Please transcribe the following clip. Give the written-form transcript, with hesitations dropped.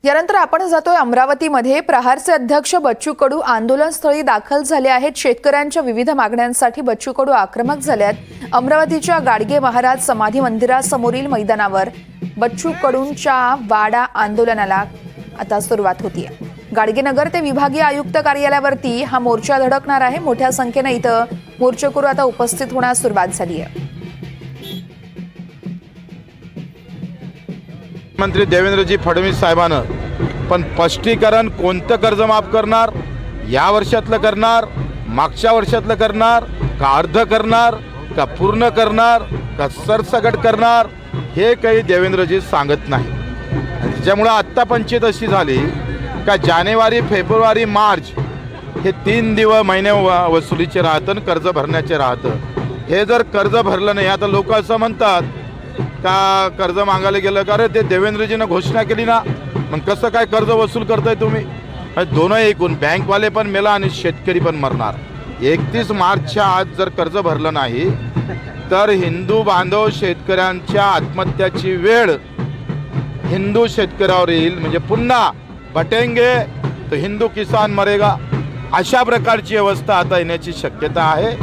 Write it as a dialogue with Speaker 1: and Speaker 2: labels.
Speaker 1: यानंतर आपण जातोय अमरावतीमध्ये। प्रहारचे अध्यक्ष बच्चू कडू आंदोलनस्थळी दाखल झाले आहेत। शेतकऱ्यांच्या विविध मागण्यांसाठी बच्चू कडू आक्रमक झाले आहेत। अमरावतीच्या गाडगे महाराज समाधी मंदिरासमोरील मैदानावर बच्चू कडूंच्या वाडा आंदोलनाला आता सुरुवात होती आहे। गाडगेनगर ते विभागीय आयुक्त कार्यालयावरती हा मोर्चा धडकणार आहे। मोठ्या संख्येने इथं मोर्चेकरू आता उपस्थित होण्यास सुरुवात झाली आहे।
Speaker 2: मंत्री देवेंद्रजी फडणवीस साहेबांना पण स्पष्टीकरण कोणतं कर्ज माफ करणार, या वर्षातलं करणार, मागच्या वर्षातलं करणार का अर्ध करणार का पूर्ण करणार का सरसकट करणार हे काही देवेंद्रजी सांगत नाही। त्याच्यामुळे आत्ता पंचायत अशी झाली का जानेवारी फेब्रुवारी मार्च हे 3 महिने वसुलीचे राहतं, कर्ज भरण्याचे राहतं। हे जर कर्ज भरलं नाही, आता लोक असं म्हणतात का कर्ज मागायला गेलं का, अरे ते देवेंद्रजीनं घोषणा केली ना, मग कसं काय कर्ज वसूल करताय तुम्ही? दोनों एकूण बँकवाले पण मेला आणि शेतकरी पण मरणार। 31 मार्चच्या आत जर कर्ज भरलं नाही तर हिंदू बांधव शेतकऱ्यांच्या आत्महत्याची वेळ हिंदू शेतकऱ्यावर येईल। म्हणजे पुन्हा बटेंगे तो हिंदू किसान मरेगा अशा प्रकारची अवस्था आता येण्याची शक्यता आहे।